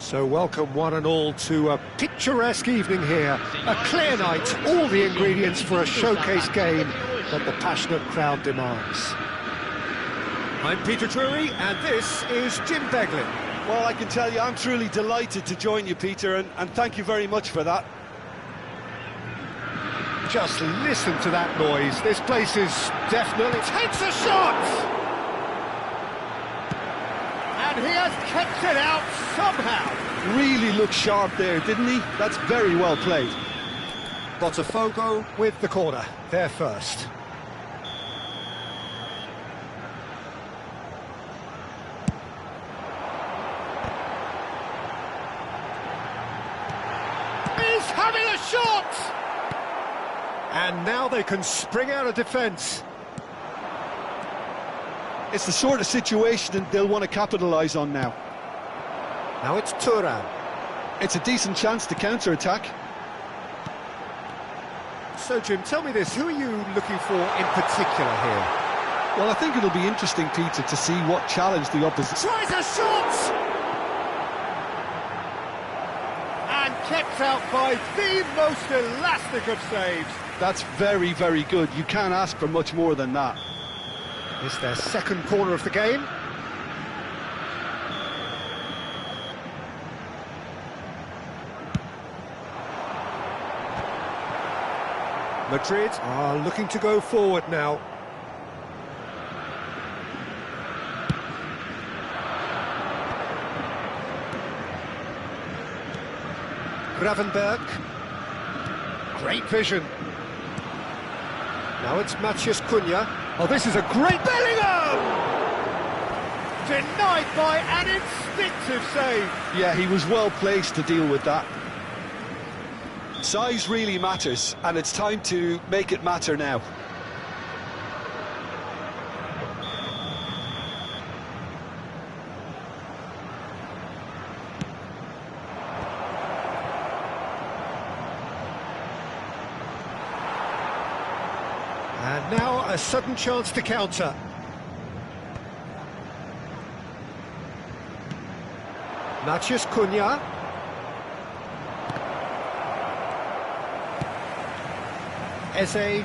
So welcome one and all to a picturesque evening here. A clear night, all the ingredients for a showcase game that the passionate crowd demands. I'm Peter Drury and this is Jim Beglin. Well, I can tell you I'm truly delighted to join you, Peter, and thank you very much for that. Just listen to that noise. This place is definitely... Takes a shot! And he has kept it out somehow. Really looked sharp there, didn't he? That's very well played. Botafogo with the corner. They're first. He's having a shot! And now they can spring out of defence. It's the sort of situation they'll want to capitalise on now. Now it's Turan. It's a decent chance to counter-attack. So, Jim, tell me this, who are you looking for in particular here? Well, I think it'll be interesting, Peter, to see what challenge the opposition... Tries a shot! And kept out by the most elastic of saves. That's very, very good. You can't ask for much more than that. It's their second corner of the game. Madrid are looking to go forward now. Gravenberg. Great vision. Now it's Matheus Cunha. Oh, this is a great Bellingham! Denied by an instinctive save. Yeah, he was well placed to deal with that. Size really matters, and it's time to make it matter now. And now a sudden chance to counter. Matheus Cunha. Eze.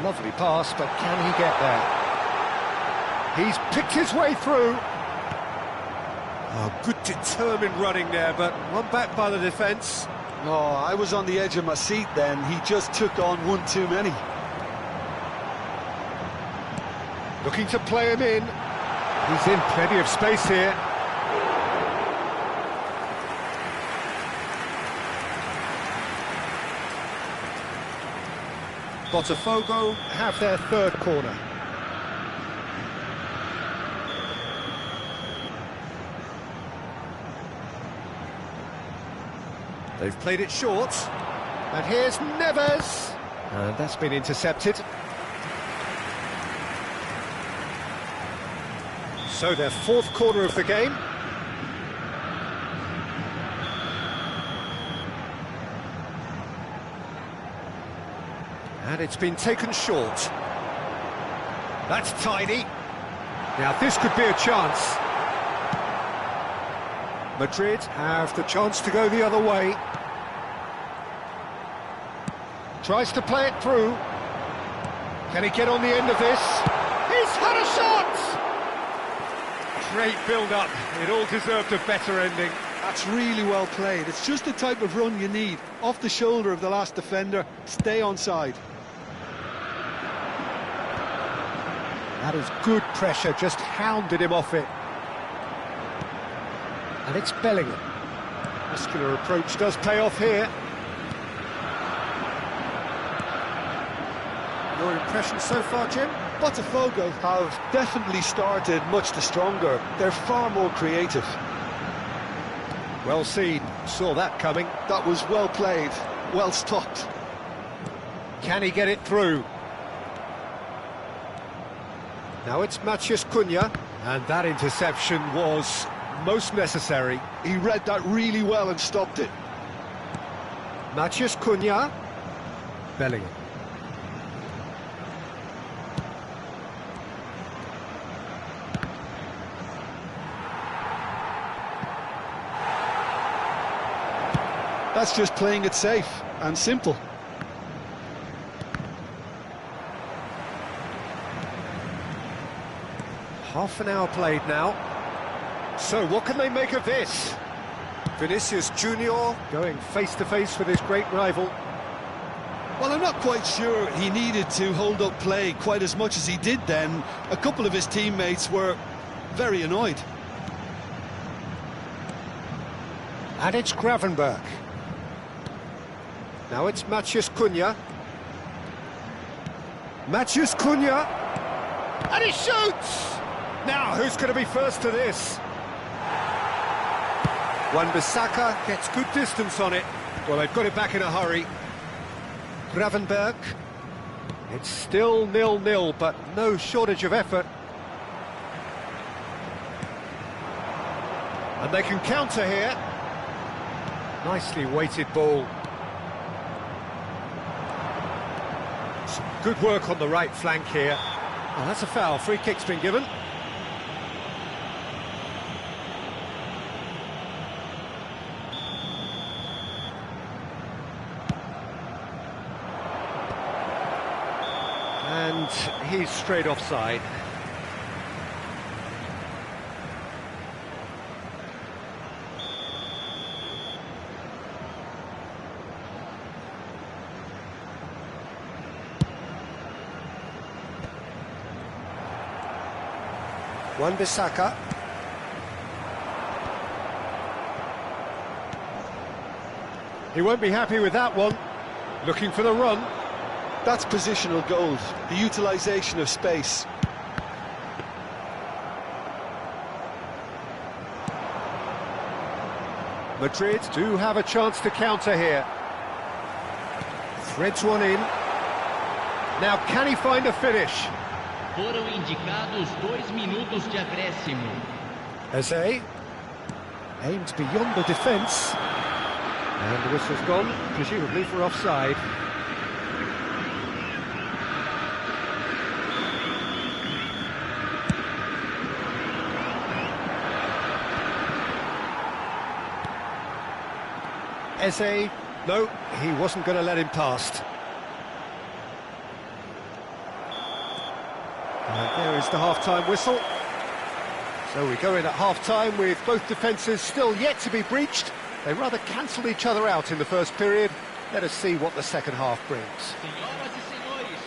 Lovely pass, but can he get there? He's picked his way through. Oh, good determined running there, but one back by the defence. Oh, I was on the edge of my seat then. He just took on one too many. Looking to play him in. He's in plenty of space here. Botafogo have their third corner. They've played it short. And here's Neves. And that's been intercepted. So their fourth corner of the game. And it's been taken short. That's tidy. Now this could be a chance. Madrid have the chance to go the other way. Tries to play it through. Can he get on the end of this? He's had a shot! Great build-up. It all deserved a better ending. That's really well played. It's just the type of run you need. Off the shoulder of the last defender, stay onside. That is good pressure, just hounded him off it. And it's Bellingham. Muscular approach does pay off here. Your impression so far, Jim? Botafogo have definitely started much the stronger. They're far more creative. Well seen, saw that coming. That was well played, well stopped. Can he get it through? Now it's Matheus Cunha, and that interception was most necessary. He read that really well and stopped it. Matheus Cunha. Bellingham. That's just playing it safe and simple. Half an hour played now. So what can they make of this? Vinicius Junior going face-to-face with his great rival. Well, I'm not quite sure he needed to hold up play quite as much as he did then. A couple of his teammates were very annoyed. And it's Gravenberch. Now it's Matheus Cunha. Matheus Cunha. And he shoots! Now, who's going to be first to this? Wan-Bissaka gets good distance on it. Well, they've got it back in a hurry. Gravenberch. It's still 0-0, but no shortage of effort. And they can counter here. Nicely weighted ball. Some good work on the right flank here. Oh, that's a foul. Free kick's been given. And he's straight offside. Wan-Bissaka. He won't be happy with that one. Looking for the run. That's positional goals, the utilisation of space. Madrid do have a chance to counter here. Threads one in. Now, can he find a finish? Foram indicados 2 minutos de acréscimo. Eze aimed beyond the defence. And the whistle's gone, presumably for offside. Eze, no, he wasn't going to let him past. And there is the half-time whistle. So we go in at half-time with both defences still yet to be breached. They rather cancelled each other out in the first period. Let us see what the second half brings.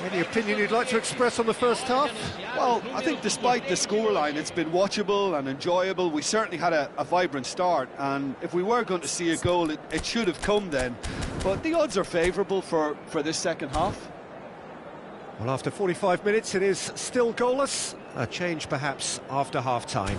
Any opinion you'd like to express on the first half? Well, I think despite the scoreline, it's been watchable and enjoyable. We certainly had a vibrant start, and if we were going to see a goal, it should have come then. But the odds are favourable for this second half. Well, after 45 minutes, it is still goalless. A change, perhaps, after half-time.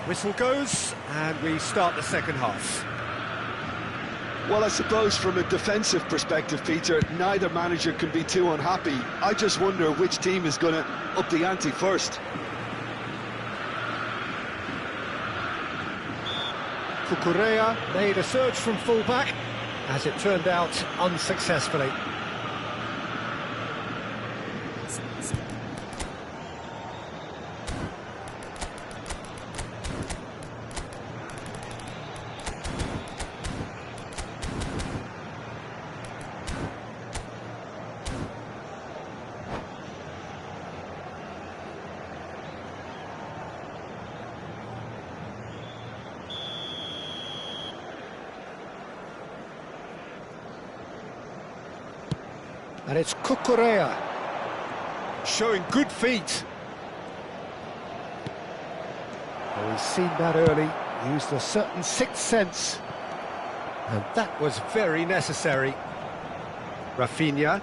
Whistle goes, and we start the second half. Well, I suppose from a defensive perspective, Peter, neither manager can be too unhappy. I just wonder which team is going to up the ante first. Cucurella made a surge from full-back, as it turned out unsuccessfully. And it's Cucurella, showing good feet. Oh, he's seen that early, used a certain sixth sense. And that was very necessary. Rafinha.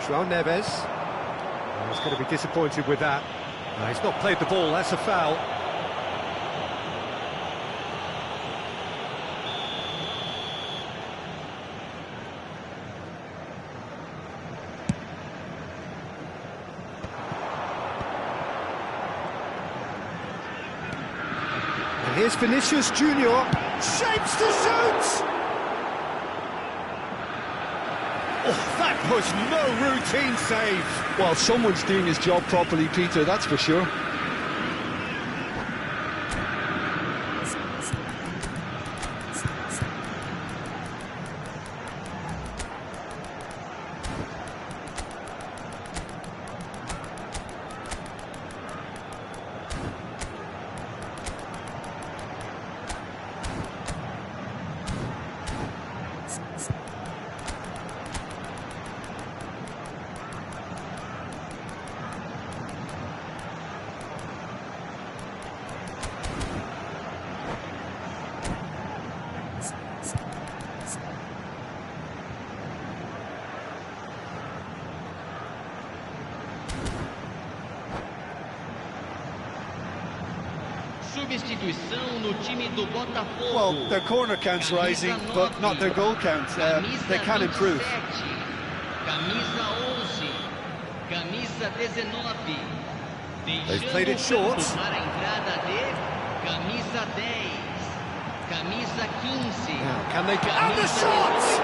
João Neves. Oh, he's going to be disappointed with that. No, he's not played the ball, that's a foul. Here's Vinicius Junior. Shapes to shoot! Oh, that was no routine save. Well, someone's doing his job properly, Peter, that's for sure. Substituição no time do Botafogo. Well, their corner count's rising, but not their goal count. They can improve. Camisa 11, camisa 19. They've played it short. Para a entrada de camisa 10, camisa 15. Now, can they get out the shots?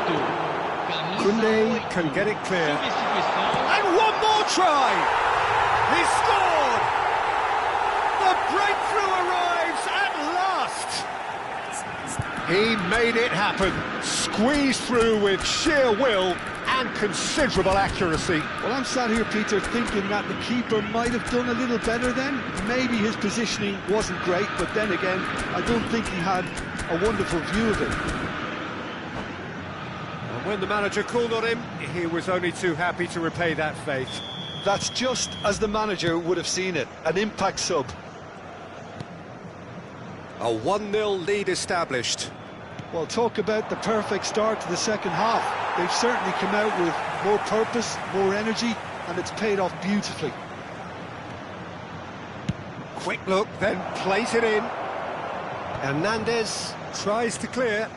Kunde can get it clear. And one more try! He scored! The breakthrough arrives at last! He made it happen. Squeezed through with sheer will and considerable accuracy. Well, I'm sat here, Peter, thinking that the keeper might have done a little better then. Maybe his positioning wasn't great, but then again, I don't think he had a wonderful view of it. And when the manager called on him, he was only too happy to repay that faith. That's just as the manager would have seen it, an impact sub. A 1-0 lead established. Well, talk about the perfect start to the second half. They've certainly come out with more purpose, more energy, and it's paid off beautifully. Quick look, then plays it in. Hernandez tries to clear.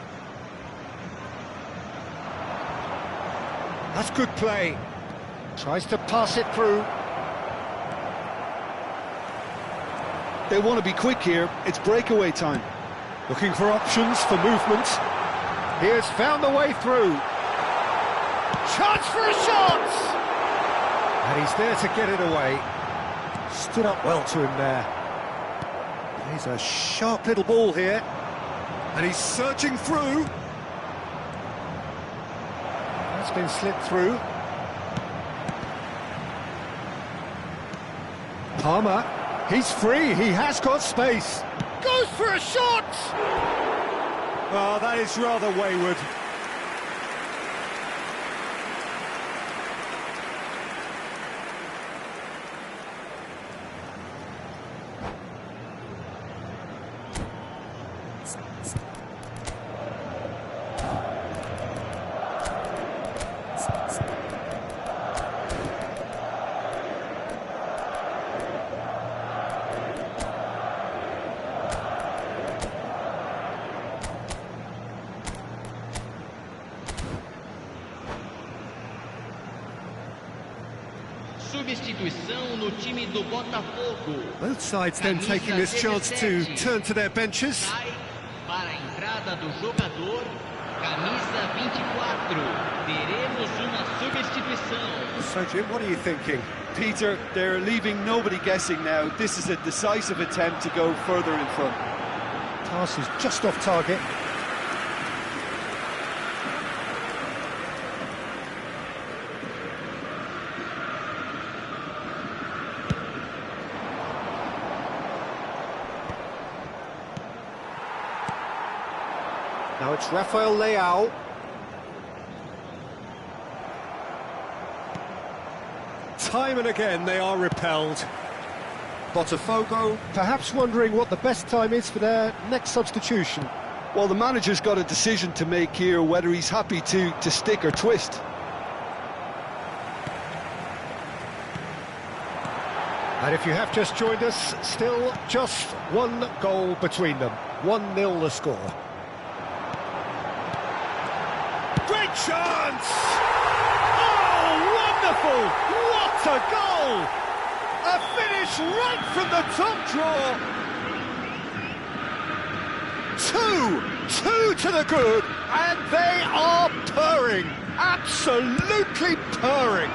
That's good play. Tries to pass it through. They want to be quick here. It's breakaway time. Looking for options for movement. He has found the way through. Chance for a shot! And he's there to get it away. Stood up well to him there. He's a sharp little ball here. And he's searching through. That's been slipped through. Palmer, he's free, he has got space. Goes for a shot! Oh, that is rather wayward. Substituição no time do Botafogo. Both sides then taking this chance to turn to their benches. Giai para a entrada do jogador, camisa 24. Teremos uma substituição. So, Jim, what are you thinking? Peter, they're leaving nobody guessing now. This is a decisive attempt to go further in front. Pass is just off target. Now it's Rafael Leao. Time and again they are repelled. Botafogo perhaps wondering what the best time is for their next substitution. Well, the manager's got a decision to make here, whether he's happy to stick or twist. And if you have just joined us, still just one goal between them. 1-0 the score. Great chance! Oh, wonderful! What a goal! A finish right from the top draw! Two to the good, and they are purring, absolutely purring.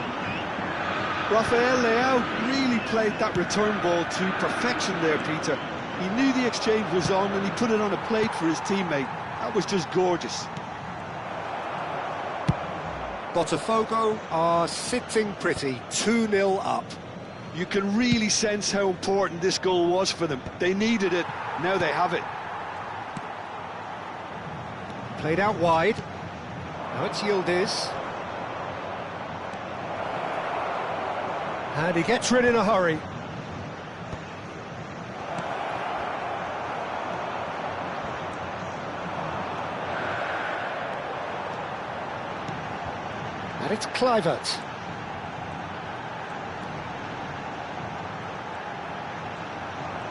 Rafael Leao really played that return ball to perfection there, Peter. He knew the exchange was on and he put it on a plate for his teammate. That was just gorgeous. Botafogo are sitting pretty, 2-0 up. You can really sense how important this goal was for them. They needed it, now they have it. Played out wide. Now it's Yildiz. And he gets rid in a hurry. And it's Kluivert.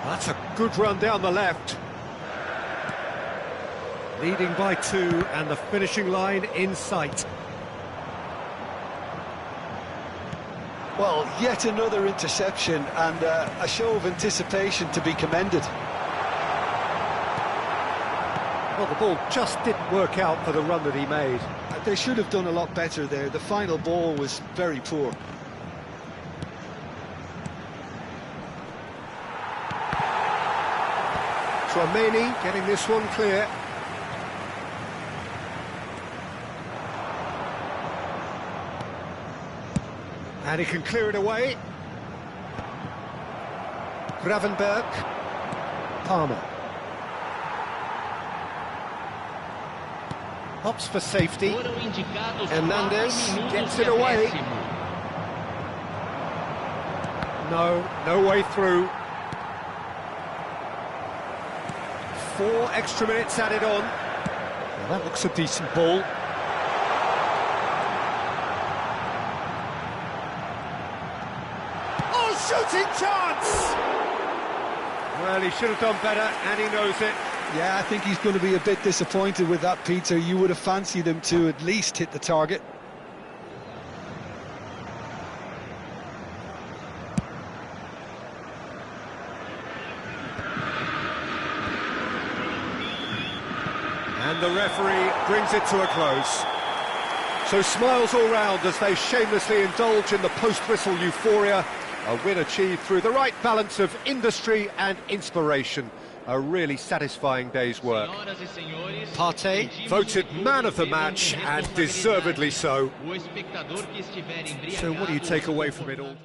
That's a good run down the left. Leading by 2 and the finishing line in sight. Well, yet another interception and a show of anticipation to be commended. Well, the ball just didn't work out for the run that he made. They should have done a lot better there. The final ball was very poor. Tchouaméni getting this one clear. And he can clear it away. Gravenberg. Palmer. Hops for safety. Hernandez gets it away. No way through. 4 extra minutes added on. Well, that looks a decent ball. Oh, shooting chance! Well, he should have done better, and he knows it. Yeah, I think he's going to be a bit disappointed with that, Peter. You would have fancied him to at least hit the target. And the referee brings it to a close. So smiles all round as they shamelessly indulge in the post-whistle euphoria. A win achieved through the right balance of industry and inspiration. A really satisfying day's work. Partey voted man of the match, and deservedly so. So what do you take away from it all?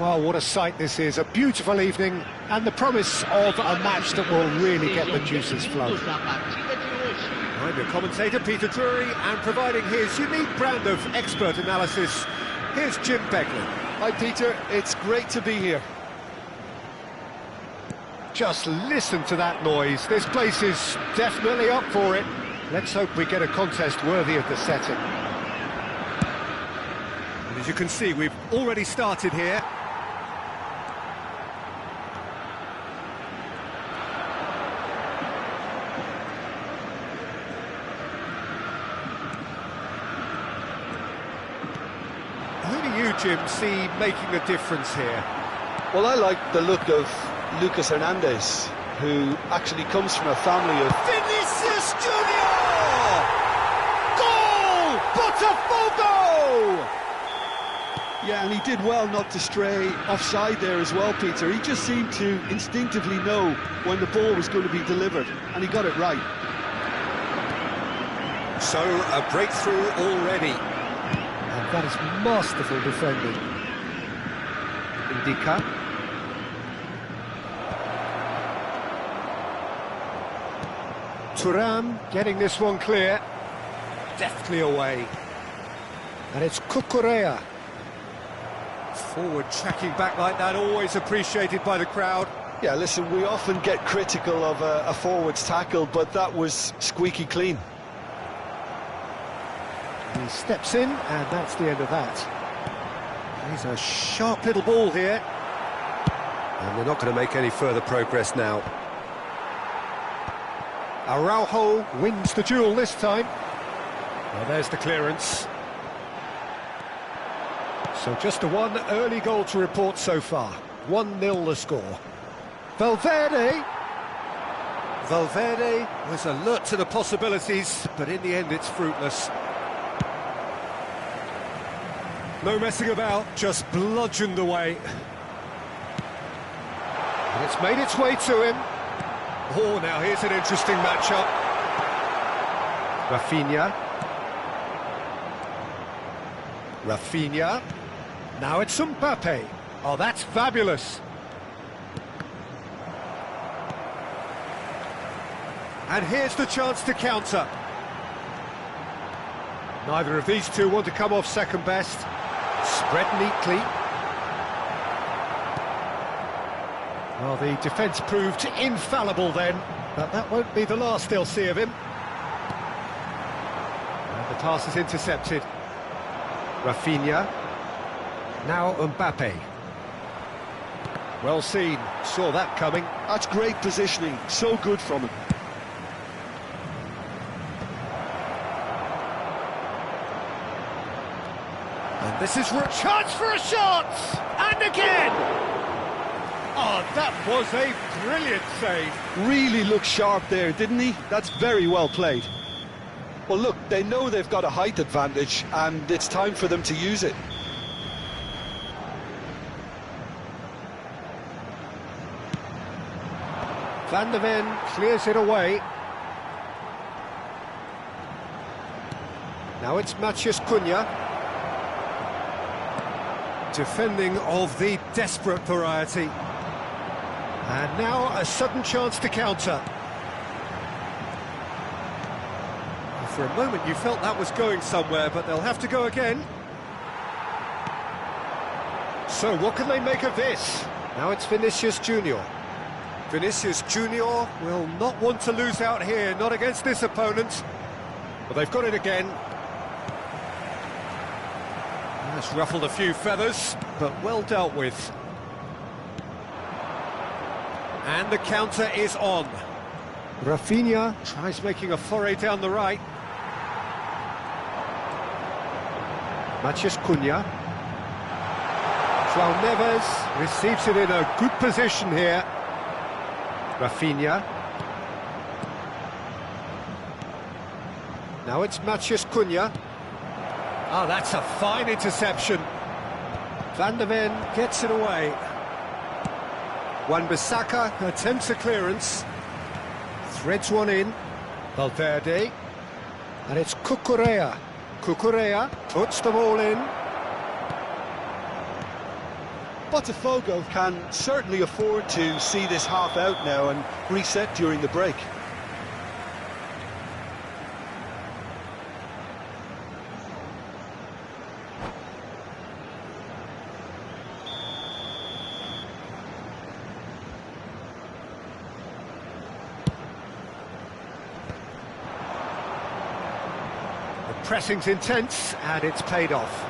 Well, what a sight this is, a beautiful evening, and the promise of a match that will really get the juices flowing. I'm your commentator, Peter Drury, and providing his unique brand of expert analysis, here's Jim Beglin. Hi Peter, it's great to be here. Just listen to that noise, this place is definitely up for it. Let's hope we get a contest worthy of the setting. And as you can see, we've already started here. Who do you, Jim, see making a difference here? Well, I like the look of Lucas Hernandez, who actually comes from a family of... Vinicius Junior! Goal! Botafogo! Yeah, and he did well not to stray offside there as well, Peter. He just seemed to instinctively know when the ball was going to be delivered, and he got it right. So, a breakthrough already. And that is masterful defending. Indica. Thuram getting this one clear. Deftly away. And it's Cucurella. Forward tracking back like that, always appreciated by the crowd. Yeah, listen, we often get critical of a forward's tackle, but that was squeaky clean. He steps in, and that's the end of that. He's a sharp little ball here. And they're not going to make any further progress now. Araujo wins the duel this time. Well, there's the clearance. So just a one early goal to report so far. 1-0 the score. Valverde was alert to the possibilities, but in the end it's fruitless. No messing about, just bludgeoned away. And it's made its way to him. Oh, now here's an interesting matchup. Rafinha. Now it's Mbappe. Oh, that's fabulous. And here's the chance to counter. Neither of these two want to come off second best. Spread neatly. Well, the defence proved infallible then, but that won't be the last they'll see of him. And the pass is intercepted. Rafinha. Now Mbappe. Well seen, saw that coming. That's great positioning, so good from him. And this is a chance for a shot! And again! Oh, that was a brilliant save. Really looked sharp there, didn't he? That's very well played. Well, look, they know they've got a height advantage, and it's time for them to use it. Van der Ven clears it away. Now it's Matheus Cunha. Defending of the desperate variety. And now a sudden chance to counter. For a moment you felt that was going somewhere, but they'll have to go again. So what can they make of this? Now it's Vinicius Junior. Vinicius Junior will not want to lose out here, not against this opponent. But they've got it again. That's ruffled a few feathers, but well dealt with. And the counter is on. Rafinha tries making a foray down the right. Matheus Cunha. João Neves receives it in a good position here. Rafinha. Now it's Matheus Cunha. Oh, that's a fine interception. Van der Ven gets it away. Wan-Bissaka attempts a clearance. Threads one in. Valverde. And it's Cucurella. Cucurella puts the ball in. Botafogo can certainly afford to see this half out now and reset during the break. Pressing's intense, and it's paid off.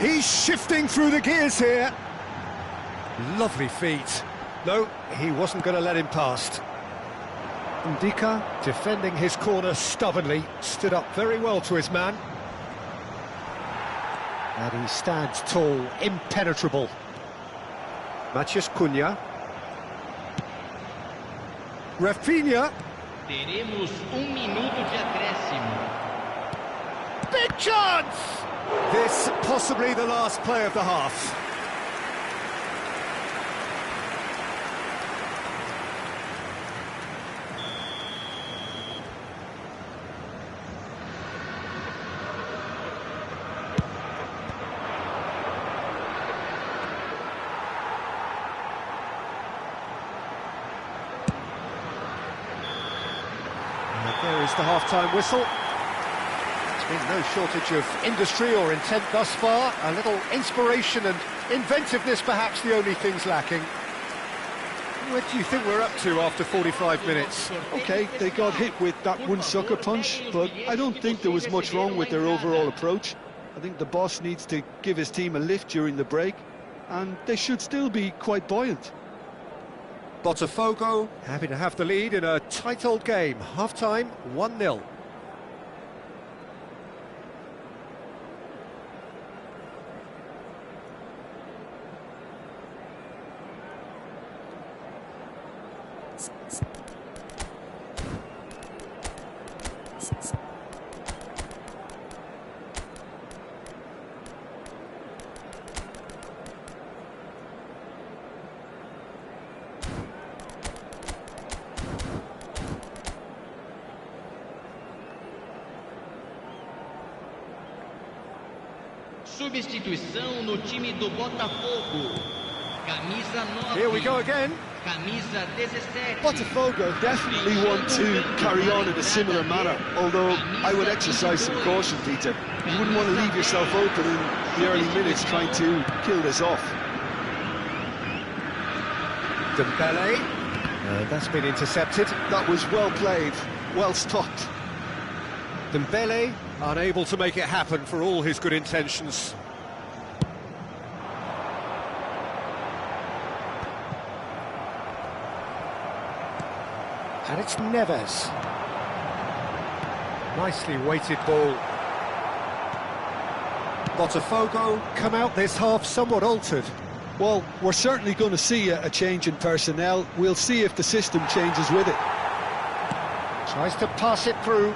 He's shifting through the gears here. Lovely feet. No, he wasn't going to let him past. Ndika, defending his corner stubbornly, stood up very well to his man. And he stands tall, impenetrable. Matheus Cunha. Rafinha. Teremos minuto de acréscimo. Big chance! This possibly the last play of the half. There is the half-time whistle. There's been no shortage of industry or intent thus far. A little inspiration and inventiveness, perhaps the only things lacking. What do you think we're up to after 45 minutes? OK, they got hit with that one sucker punch, but I don't think there was much wrong with their overall approach. I think the boss needs to give his team a lift during the break, and they should still be quite buoyant. Botafogo happy to have the lead in a tight old game. Half-time, 1-0. Substituição no time do Botafogo. Camisa 9. Here we go again. Camisa 17. Botafogo definitely want to carry on in a similar manner, although I would exercise some caution, Peter. You wouldn't want to leave yourself open in the early minutes trying to kill this off. Dembele. That's been intercepted. That was well played, well stopped. Dembele unable to make it happen for all his good intentions. And it's Neves. Nicely weighted ball. Botafogo come out this half somewhat altered. Well, we're certainly going to see a change in personnel. We'll see if the system changes with it. Tries to pass it through.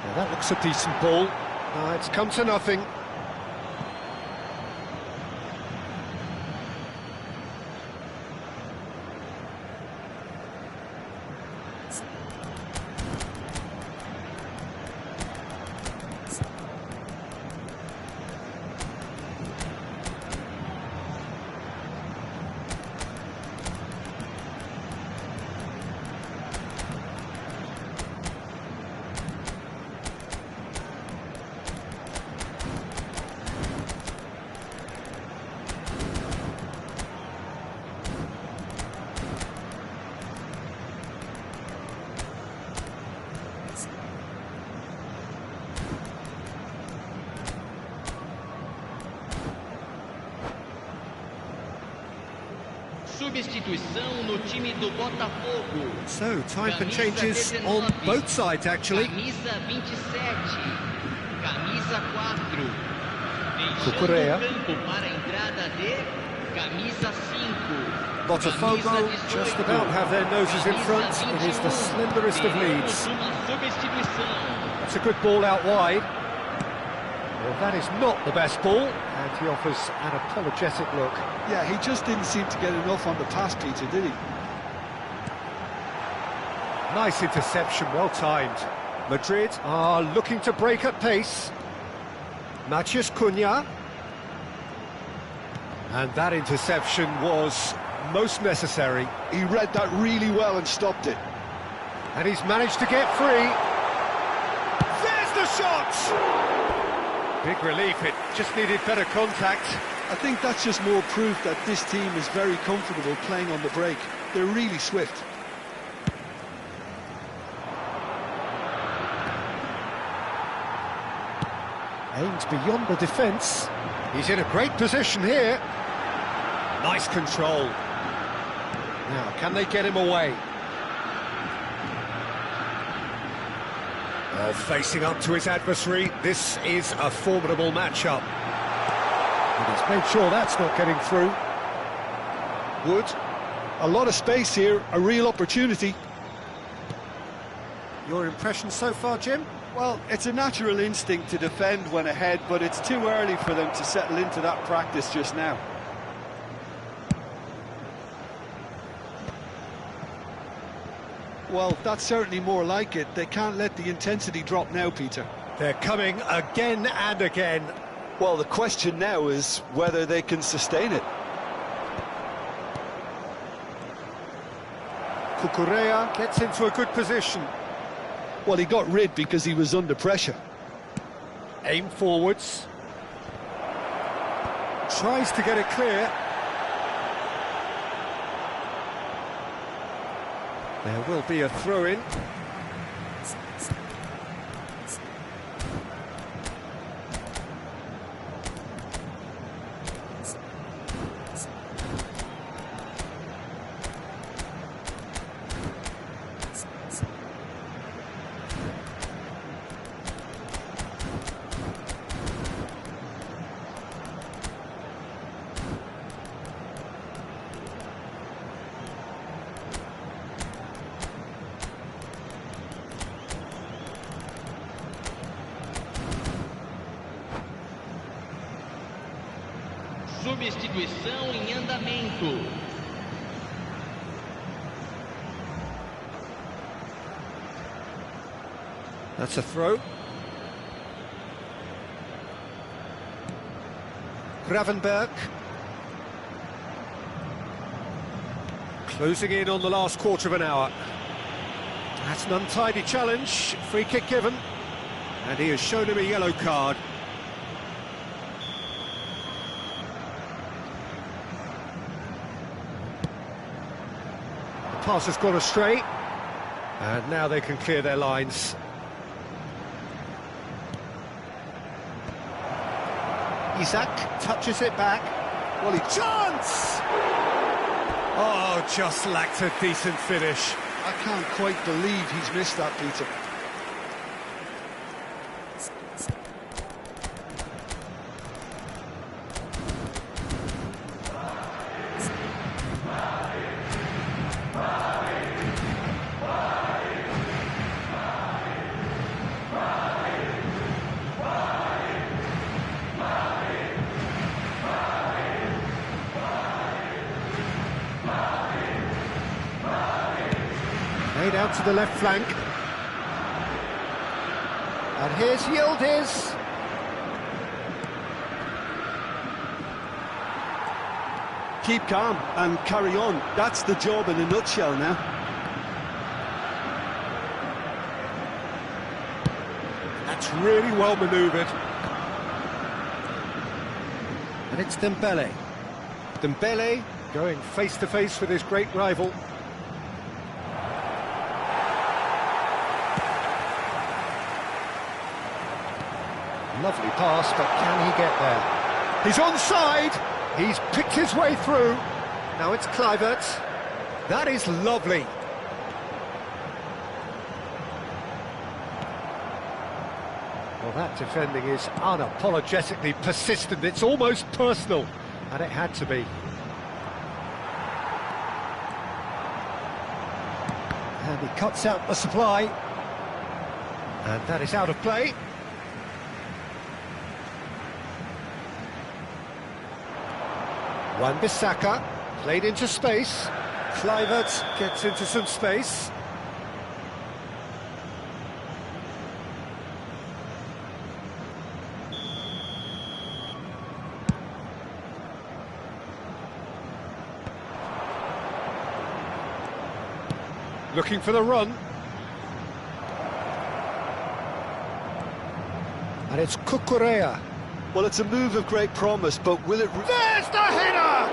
Well, that looks a decent ball. It's come to nothing. Substituição no time do Botafogo. So, time for changes on both sides, actually. Camisa 27. Camisa 4. Cucurella. Deixando o campo para a entrada de camisa 5. Botafogo just about have their noses in front. It is the slenderest of leads. It's a good ball out wide. Well, that is not the best ball, and he offers an apologetic look. Yeah, he just didn't seem to get enough on the pass, Peter, did he? Nice interception, well timed. Madrid are looking to break at pace. Matheus Cunha. And that interception was most necessary. He read that really well and stopped it. And he's managed to get free. There's the shot! Big relief, it just needed better contact. I think that's just more proof that this team is very comfortable playing on the break. They're really swift. Aimed beyond the defence. He's in a great position here. Nice control. Now, can they get him away? Well, facing up to his adversary, this is a formidable matchup. And he's made sure that's not getting through. Wood, a lot of space here, a real opportunity. Your impression so far, Jim? Well, it's a natural instinct to defend when ahead, but it's too early for them to settle into that practice just now. Well, that's certainly more like it. They can't let the intensity drop now, Peter. They're coming again and again. Well, the question now is whether they can sustain it. Cucurella gets into a good position. Well, he got rid because he was under pressure. Aim forwards. Tries to get it clear. There will be a throw-in. Substituição em andamento. That's a throw. Gravenberg. Closing in on the last quarter of an hour. That's an untidy challenge. Free kick given. And he has shown him a yellow card. The pass has gone astray. And now they can clear their lines. Isaac touches it back. Well, he chance! Oh, just lacked a decent finish. I can't quite believe he's missed that, Peter. Made out to the left flank. And here's Yildiz. Keep calm and carry on. That's the job in a nutshell now. That's really well manoeuvred. And it's Dembele. Dembele going face-to-face with his great rival. Lovely pass, but can he get there? He's onside! He's picked his way through. Now it's Kluivert. That is lovely. Well, that defending is unapologetically persistent. It's almost personal, and it had to be. And he cuts out the supply. And that is out of play. Wan-Bissaka played into space. Kluivert gets into some space. Looking for the run. And it's Cucurella. Well, it's a move of great promise, but will it... There's the header!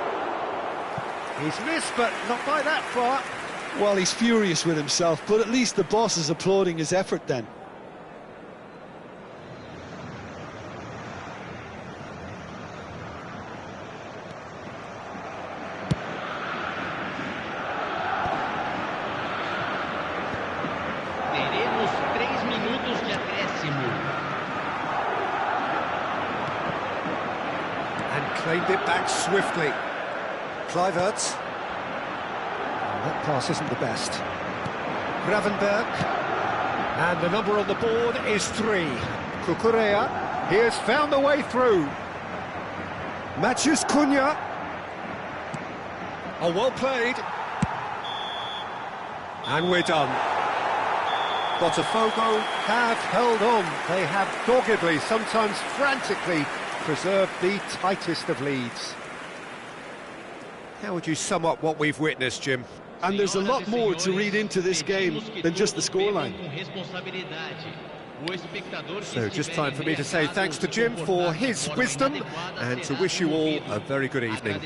He's missed, but not by that far. Well, he's furious with himself, but at least the boss is applauding his effort then. Teremos 3 minutos de acréscimo. And claimed it back swiftly. Kluivert. That pass isn't the best. Gravenberg. And the number on the board is 3. Cucurella. He has found the way through. Matheus Cunha. Oh, well played. And we're done. Botafogo have held on. They have doggedly, sometimes frantically, preserved the tightest of leads. How would you sum up what we've witnessed, Jim? And there's a lot more to read into this game than just the scoreline. So just time for me to say thanks to Jim for his wisdom and to wish you all a very good evening.